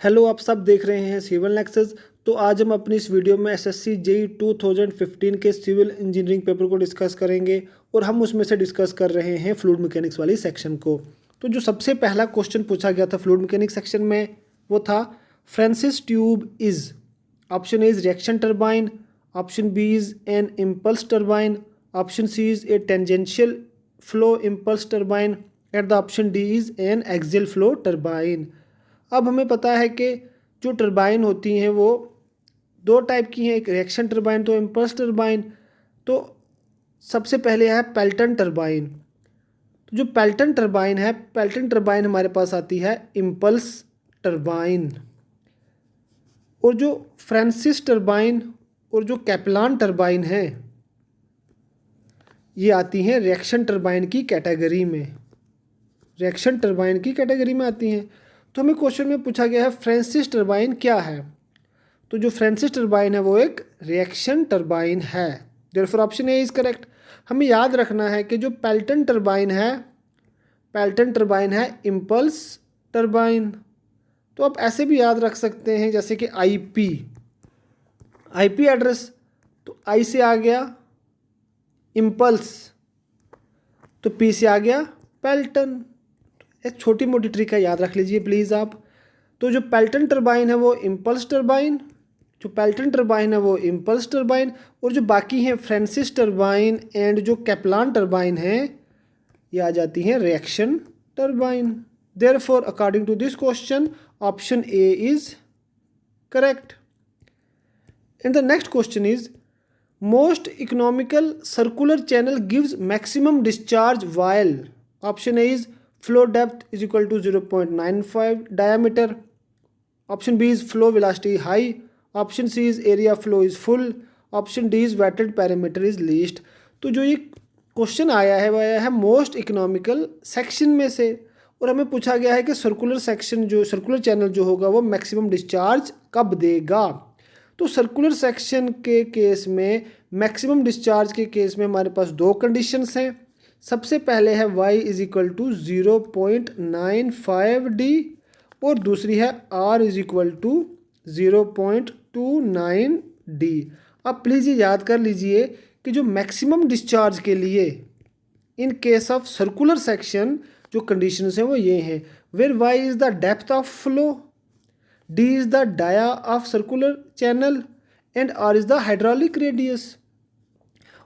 Hello, आप सब देख रहे हैं सिविल नेक्सस। तो आज हम अपनी इस वीडियो में एसएससी जेईई 2015 के सिविल इंजीनियरिंग पेपर को डिस्कस करेंगे और हम उसमें से डिस्कस कर रहे हैं फ्लूइड मैकेनिक्स वाली सेक्शन को। तो जो सबसे पहला क्वेश्चन पूछा गया था फ्लूइड मैकेनिक्स सेक्शन में वो था Francis tube is, option A is reaction turbine, option B is an impulse turbine, option C is a tangential flow impulse turbine and the option D is an axial flow turbine. अब हमें पता है कि जो turbine होती हैं वो दो टाइप की हैं, एक रिएक्शन टरबाइन तो इम्पल्स टरबाइन। तो सबसे पहले है पेल्टन टरबाइन। तो जो पेल्टन टरबाइन है, पेल्टन टरबाइन हमारे पास आती है इम्पल्स टरबाइन। और जो फ्रांसिस टरबाइन और जो कैपलान टरबाइन है ये आती हैं रिएक्शन टरबाइन की कैटेगरी में, रिएक्शन टरबाइन की कैटेगरी में आती हैं। तो हमें क्वेश्चन में पूछा गया है फ्रांसिस टरबाइन क्या है। तो जो फ्रांसिस टरबाइन है वो एक रिएक्शन टरबाइन है। Therefore option A is correct. हमें याद रखना है कि जो पेल्टन टरबाइन है, पेल्टन टरबाइन है इम्पल्स टरबाइन। तो आप ऐसे भी याद रख सकते हैं जैसे कि आईपी एड्रेस, तो आई से आ गया इम्पल्स, तो पी से आ गया पेल्टन। एक छोटी मोटी ट्रिक है, याद रख लीजिए प्लीज़ आप। तो जो पेल्टन टरबाइन है वो इम्पल्स टरबाइन, जो पेल्टन टरबाइन है वो इम्पल्स टरबाइन, और जो बाकी हैं फ्रांसिस टरबाइन एंड जो कैपलान टरबाइन हैं ये आ जाती हैं reaction turbine. Therefore according to this question option A is correct. And the next question is most economical circular channel gives maximum discharge while, option A is flow depth is equal to 0.95 diameter, option B is flow velocity high, option C is area flow is full, option D is wetted parameter is least। तो जो ये question आया है वो आया है most economical section में से, और हमें पूछा गया है कि सर्कुलर सेक्शन जो सर्कुलर चैनल जो होगा वो मैक्सिमम डिस्चार्ज कब देगा। तो सर्कुलर सेक्शन के केस में, मैक्सिमम डिस्चार्ज के केस में हमारे पास दो कंडीशंस हैं। सबसे पहले है y is equal to 0.95 d और दूसरी है r is equal to 0.29 d। अब प्लीज़ ये याद कर लीजिए कि जो मैक्सिमम डिस्चार्ज के लिए in case of circular section जो कंडीशंस हैं वो ये हैं, where y is the depth of flow, d is the dia of circular channel and r is the hydraulic radius.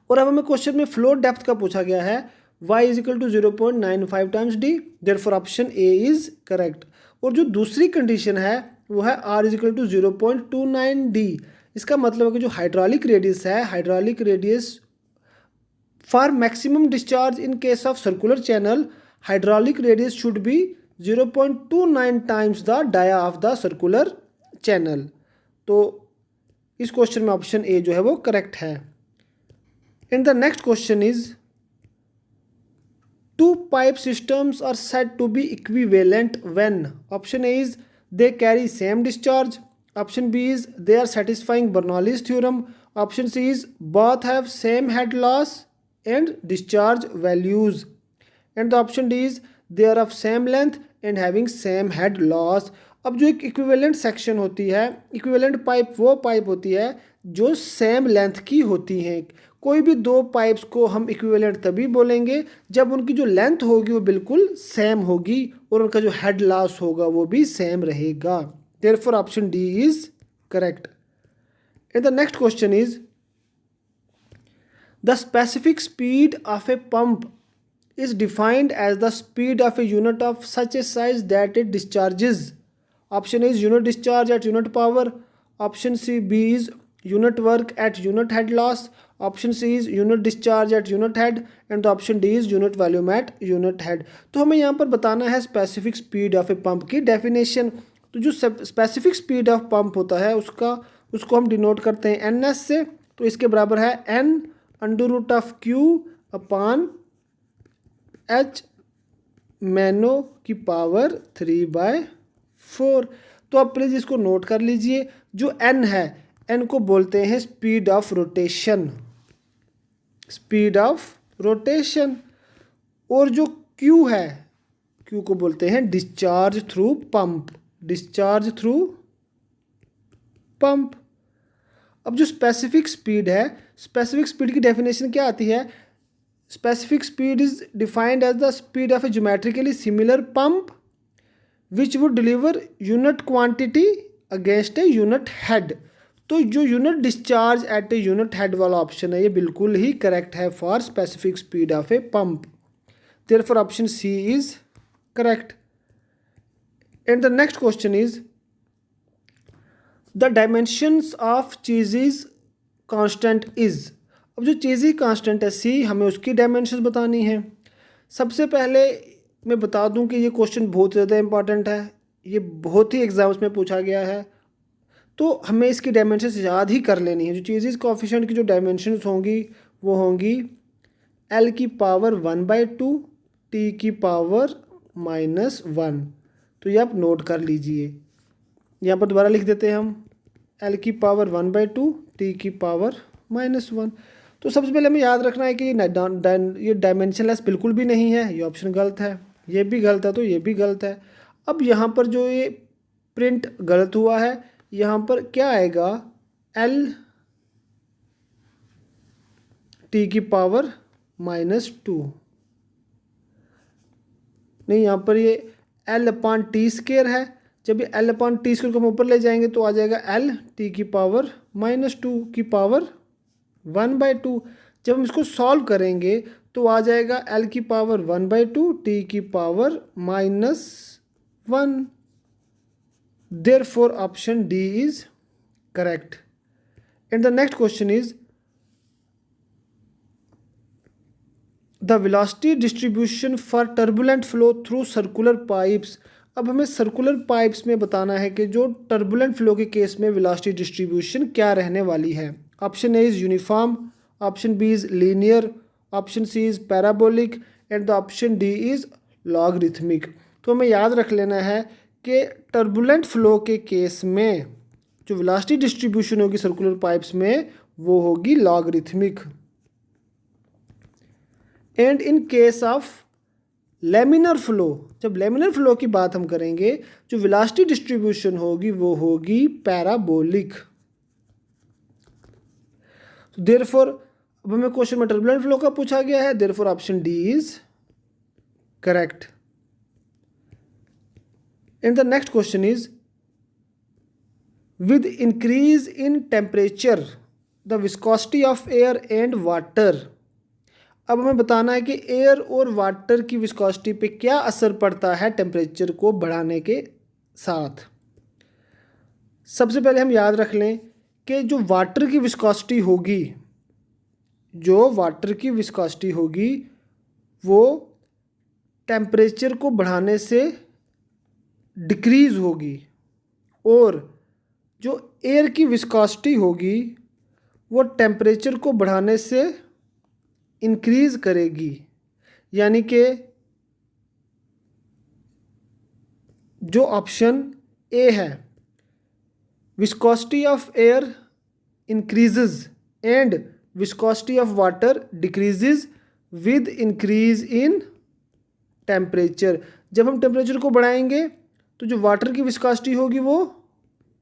और अब हमें क्वेश्चन में फ्लो डेप्थ का पूछा गया है, y is equal to 0.95 times D, therefore option A is correct. और जो दूसरी कंडीशन है वो है r is equal to 0.29 D. इसका मतलब है कि जो हाइड्रोलिक रेडियस है, hydraulic radius for maximum discharge in case of circular channel, hydraulic radius should be 0.29 times the dia of the circular channel. तो इस क्वेश्चन में ऑप्शन ए जो है वो करेक्ट है। And the next question is, two pipe systems are said to be equivalent when, option A is they carry same discharge, option B is they are satisfying Bernoulli's theorem, option C is both have same head loss and discharge values, and the option D is they are of same length and having same head loss। अब जो एक equivalent section होती है, equivalent pipe वो pipe होती है जो same length की होती हैं। कोई भी दो पाइप्स को हम इक्विवेलेंट तभी बोलेंगे जब उनकी जो लेंथ होगी वो बिल्कुल सेम होगी और उनका जो हेड लॉस होगा वो भी सेम रहेगा। Therefore option D is correct. And the next question is the specific speed of a pump is defined as the speed of a unit of such a size that it discharges, option A is unit discharge at unit power, option C B is unit work at unit head loss, option C is unit discharge at unit head and the option D is unit volume at unit head। तो हमें यहाँ पर बताना है specific speed of a pump की definition. तो जो specific speed of pump होता है उसको हम डिनोट करते हैं NS से। तो इसके बराबर है N under root of Q upon H mano की पावर 3/4। तो आप प्लीज़ इसको नोट कर लीजिए। जो N है, N को बोलते हैं speed of rotation, speed of rotation, और जो Q है, Q को बोलते हैं discharge through pump, discharge through pump. अब जो स्पेसिफिक स्पीड है, स्पेसिफिक स्पीड की डेफिनेशन क्या आती है? Specific speed is defined as the speed of a geometrically similar pump which would deliver unit quantity against a unit head. तो जो unit discharge at a unit head वाला option है ये बिल्कुल ही करेक्ट है for specific speed of a pump. Therefore option C is correct. And the next question is the dimensions of Chezy constant is. अब जो चीज़ constant है सी, हमें उसकी डायमेंशंस बतानी है। सबसे पहले मैं बता दूं कि ये क्वेश्चन बहुत ज़्यादा इंपॉर्टेंट है, ये बहुत ही एग्जाम्स में पूछा गया है, तो हमें इसकी डायमेंशंस याद ही कर लेनी है। जो चीज़ कोएफिशिएंट की जो डायमेंशंस होंगी वो होंगी l की पावर 1/2 t की पावर -1। तो ये आप नोट कर लीजिए, यहाँ पर दोबारा लिख देते हैं हम l की पावर 1/2 t की पावर -1। तो सबसे पहले हमें याद रखना है कि ये डायमेंशनलेस बिल्कुल भी नहीं है, ये ऑप्शन गलत है, ये भी गलत है, तो ये भी गलत है। अब यहाँ पर जो ये प्रिंट गलत हुआ है, यहाँ पर क्या आएगा l t की पावर -2, नहीं यहाँ पर ये l/t² है। जब ये l/t² को हम ऊपर ले जाएंगे तो आ जाएगा l t की पावर -2 की पावर 1/2। जब हम इसको सॉल्व करेंगे तो आ जाएगा l की पावर 1/2 t की power -1। Therefore option D is correct. And the next question is the velocity distribution for turbulent flow through circular pipes। अब हमें सर्कुलर पाइप्स में बताना है कि जो टर्बुलेंट फ्लो के केस में वेलोसिटी डिस्ट्रीब्यूशन क्या रहने वाली है। Option A is uniform, option B is linear, option C is parabolic and the option D is logarithmic. तो हमें याद रख लेना है कि टर्बुलेंट फ्लो के केस में जो वेलोसिटी डिस्ट्रीब्यूशन होगी सर्कुलर पाइप्स में वो होगी logarithmic. And in case of laminar flow, जब लेमिनर फ्लो की बात हम करेंगे, जो वेलोसिटी डिस्ट्रीब्यूशन होगी वो होगी पैराबोलिक। देयरफॉर अब हमें क्वेश्चन में टर्बुलेंट फ्लो का पूछा गया है, therefore option D is correct. And the next question is with increase in temperature the viscosity of air and water. अब हमें बताना है कि एयर और वाटर की विस्कोसिटी पे क्या असर पड़ता है टेम्परेचर को बढ़ाने के साथ। सबसे पहले हम याद रख लें कि जो वाटर की विस्कोसिटी होगी, जो वाटर की विस्कोसिटी होगी वो टेम्परेचर को बढ़ाने से डिक्रीज़ होगी, और जो एयर की विस्कोसिटी होगी वो टेम्परेचर को बढ़ाने से इंक्रीज़ करेगी। यानी कि जो ऑप्शन ए है, viscosity of air increases and viscosity of water decreases with increase in temperature. जब हम टेम्परेचर को बढ़ाएंगे तो जो वाटर की विस्कोसिटी होगी वो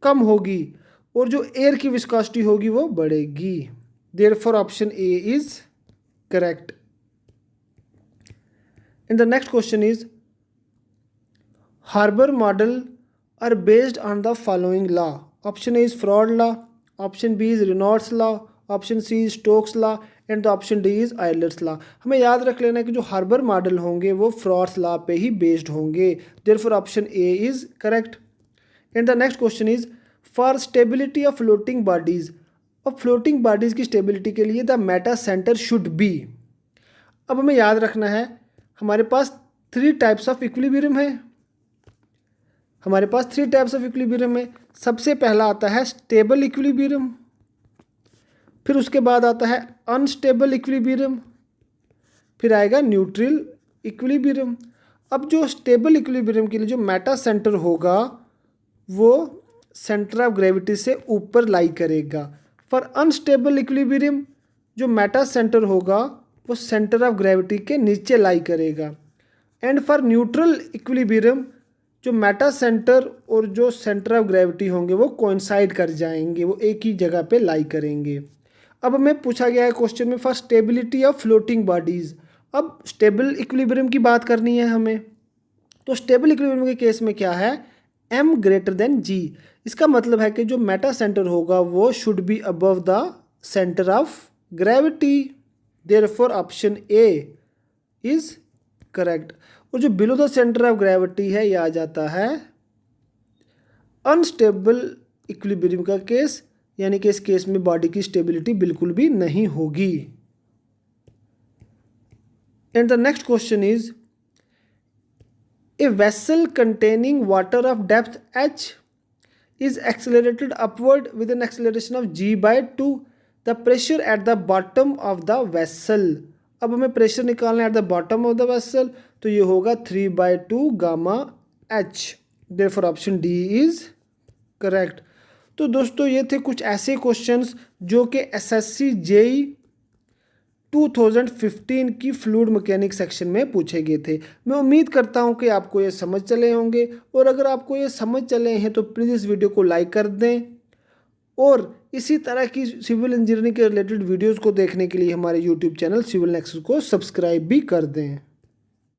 कम होगी और जो एयर की विस्कोसिटी होगी वो बढ़ेगी। Therefore option A is correct. And the next question is Haber model are based on the following law. Option A is Froude law, option B is Reynolds law, option C is Stokes law and the option D is Euler's law. हमें याद रख लेना है कि जो harbour model होंगे वो frauds law पे ही बेस्ड होंगे। Therefore option A is correct. And the next question is for stability of floating bodies, अब फ्लोटिंग बॉडीज़ की स्टेबिलिटी के लिए the Meta centre should be. अब हमें याद रखना है हमारे पास 3 टाइप्स ऑफ इक्विलिब्रियम है, हमारे पास 3 टाइप्स ऑफ इक्विलिब्रियम है। सबसे पहला आता है स्टेबल इक्विलिब्रियम, फिर उसके बाद आता है अनस्टेबल इक्विलिब्रियम, फिर आएगा न्यूट्रल इक्विलिब्रियम। अब जो स्टेबल इक्विलिब्रियम के लिए जो मेटा सेंटर होगा वो सेंटर ऑफ ग्रेविटी से ऊपर लाई करेगा। फॉर अनस्टेबल इक्विलिब्रियम जो मेटा सेंटर होगा वो सेंटर ऑफ ग्रेविटी के नीचे लाई करेगा। एंड फॉर न्यूट्रल इक्विलिब्रियम जो मेटा सेंटर और जो सेंटर ऑफ ग्रेविटी होंगे वो कोइंसाइड कर जाएंगे, वो एक ही जगह पे लाई करेंगे। अब हमें पूछा गया है क्वेश्चन में for stability of floating bodies. अब स्टेबल इक्विलिब्रियम की बात करनी है हमें, तो स्टेबल इक्विलिब्रियम के केस में क्या है, m ग्रेटर देन g। इसका मतलब है कि जो मेटा सेंटर होगा वो should be above the centre of gravity, therefore option A is correct. और जो below the centre of gravity है ये आ जाता है अनस्टेबल इक्विलिब्रियम का केस, यानी कि इस केस में बॉडी की स्टेबिलिटी बिल्कुल भी नहीं होगी। And the next question is a vessel containing water of depth h is accelerated upward with an acceleration of g/2, the pressure at the bottom of the vessel। अब हमें pressure निकालना है at the bottom of the vessel, तो ये होगा 3/2 gamma h, therefore option D is correct. तो दोस्तों ये थे कुछ ऐसे क्वेश्चंस जो कि एसएससी जेई 2015 की फ्लूइड मैकेनिक्स सेक्शन में पूछे गए थे। मैं उम्मीद करता हूं कि आपको ये समझ चले होंगे, और अगर आपको ये समझ चले हैं तो प्लीज़ इस वीडियो को लाइक कर दें, और इसी तरह की सिविल इंजीनियरिंग के रिलेटेड वीडियोस को देखने के लिए हमारे यूट्यूब चैनल सिविल नेक्सस को सब्सक्राइब भी कर दें।